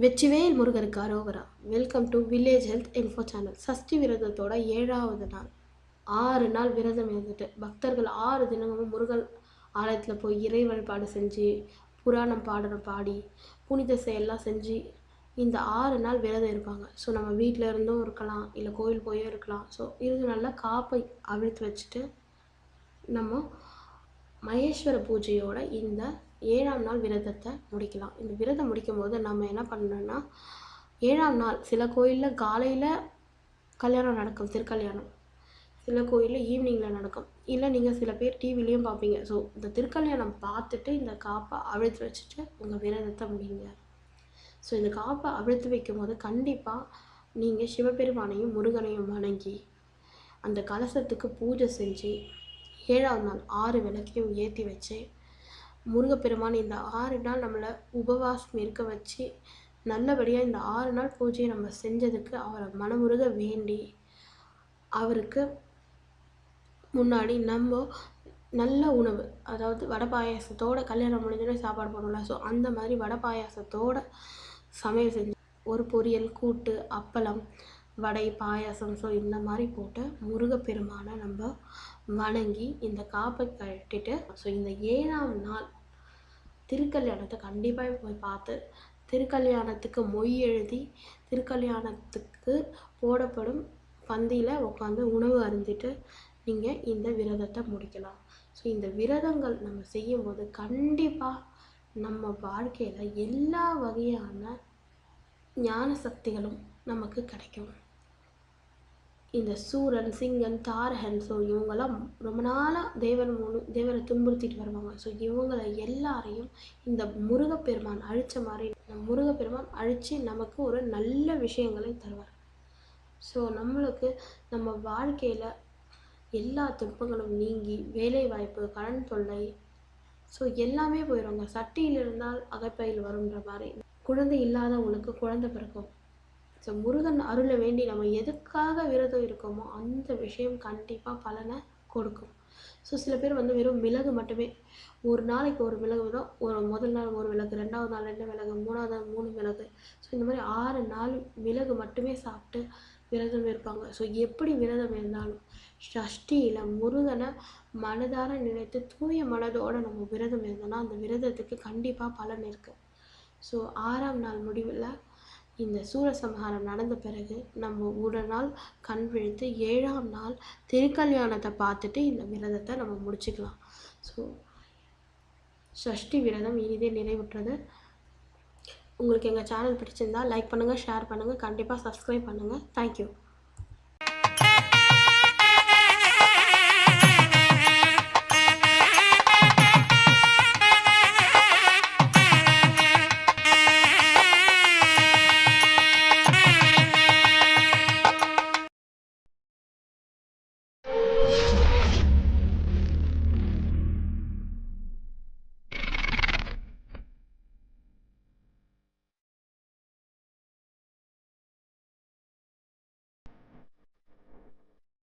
வெற்றிவேல் முருகருக்கு அரோகரா. Welcome to village health info channel. Sashti விரதத்தோட 7வது நாள். 6 நாள் விரதம் இருந்துட்டு பக்தர்கள் 6 தினமும் முருகன் ஆலயத்தில் போய் இறை வழிபாடு செஞ்சு புராணம் பாடி புனித செயல்லாம் செஞ்சு இந்த 6 நாள் விரதம் இருப்பாங்க. ஸோ நம்ம வீட்டில் இருந்தும் இருக்கலாம், இல்லை கோயில் போயும் இருக்கலாம். ஸோ இது நல்லா காப்பை அவிழ்த்து வச்சுட்டு நம்ம மகேஸ்வர பூஜையோட இந்த 7ஆம் நாள் விரதத்தை முடிக்கலாம். இந்த விரதம் முடிக்கும் போது நம்ம என்ன பண்ணணும்னா, 7ஆம் நாள் சில கோயிலில் காலையில் கல்யாணம் நடக்கும், திருக்கல்யாணம். சில கோயிலில் ஈவினிங்கில் நடக்கும். இல்லை நீங்கள் சில பேர் டிவிலையும் பார்ப்பீங்க. ஸோ இந்த திருக்கல்யாணம் பார்த்துட்டு இந்த காப்பை அவிழ்த்து வச்சுட்டு உங்கள் விரதத்தை முடிங்க. ஸோ இந்த காப்பை அவிழ்த்து வைக்கும் போது கண்டிப்பாக நீங்கள் சிவபெருமானையும் முருகனையும் வணங்கி அந்த கலசத்துக்கு பூஜை செஞ்சு 7ஆம் நாள் 6 விளக்கையும் ஏற்றி வச்சு முருகப்பெருமான் இந்த 6 நாள் நம்மளை உபவாசம் இருக்க வச்சு நல்லபடியாக இந்த 6 நாள் பூஜையை நம்ம செஞ்சதுக்கு அவரை மனமுருக வேண்டி அவருக்கு முன்னாடி நம்ம நல்ல உணவு, அதாவது வடை பாயாசத்தோட கல்யாணம் முடிஞ்சோடனே சாப்பாடு போடணும்ல, ஸோ அந்த மாதிரி வடை பாயாசத்தோட சமையல் செஞ்சு ஒரு பொரியல், கூட்டு, அப்பளம், வடை, பாயாசம், ஸோ இந்த மாதிரி போட்டு முருகப்பெருமானை நம்ம வணங்கி இந்த காப்பை கட்டிட்டு ஸோ இந்த 7ஆம் நாள் திருக்கல்யாணத்தை கண்டிப்பாக போய் பார்த்து திருக்கல்யாணத்துக்கு மொய் எழுதி திருக்கல்யாணத்துக்கு போடப்படும் பந்தியில் உட்காந்து உணவு அருந்திட்டு நீங்கள் இந்த விரதத்தை முடிக்கலாம். ஸோ இந்த விரதங்கள் நம்ம செய்யும்போது கண்டிப்பாக நம்ம வாழ்க்கையில் எல்லா வகையான ஞான சக்திகளும் நமக்கு கிடைக்கும். இந்த சூரன், சிங்கன், தாரகன், ஸோ இவங்கெல்லாம் ரொம்ப நாளாக தேவரை துன்புறுத்திட்டு வருவாங்க. ஸோ இவங்களை எல்லாரையும் இந்த முருகப்பெருமான் அழித்த மாதிரி முருகப்பெருமான் அழித்து நமக்கு ஒரு நல்ல விஷயங்களை தருவார். ஸோ நம்மளுக்கு நம்ம வாழ்க்கையில் எல்லா துன்பங்களும் நீங்கி வேலை வாய்ப்பு, கடன் தொல்லை, ஸோ எல்லாமே போயிடுவாங்க. சட்டியில் இருந்தால் அகப்பையில் வரும்ன்ற மாதிரி குழந்தை இல்லாதவங்களுக்கு குழந்தை பிறக்கும். ஸோ முருகன் அருளை வேண்டி நம்ம எதுக்காக விரதம் இருக்கோமோ அந்த விஷயம் கண்டிப்பாக பலனை கொடுக்கும். ஸோ சில பேர் வெறும் மிளகு மட்டுமே, ஒரு நாளைக்கு ஒரு மிளகு தான், ஒரு முதல் நாள் ஒரு மிளகு, 2வது நாள் 2 மிளகு, 3வது நாள் 3 மிளகு, ஸோ இந்த மாதிரி 6 நாள் மிளகு மட்டுமே சாப்பிட்டு விரதம் இருப்பாங்க. ஸோ எப்படி விரதம் இருந்தாலும் சஷ்டியில் முருகனை மனதார நினைத்து தூய மனதோடு நம்ம விரதம் இருந்தோம்னா அந்த விரதத்துக்கு கண்டிப்பாக பலன் இருக்குது. ஸோ 6ஆம் நாள் முடிவில் இந்த சூரசம்ஹாரம் நடந்த பிறகு நம்ம ஒரு நாள் கண் விழித்து 7ஆம் நாள் திருக்கல்யாணத்தை பார்த்துட்டு இந்த விரதத்தை நம்ம முடிச்சுக்கலாம். ஸோ சஷ்டி விரதம் இனிதே நிறைவுற்றது. உங்களுக்கு எங்கள் சேனல் பிடிச்சிருந்தால் லைக் பண்ணுங்கள், ஷேர் பண்ணுங்கள், கண்டிப்பாக சப்ஸ்கிரைப் பண்ணுங்கள். தேங்க்யூ.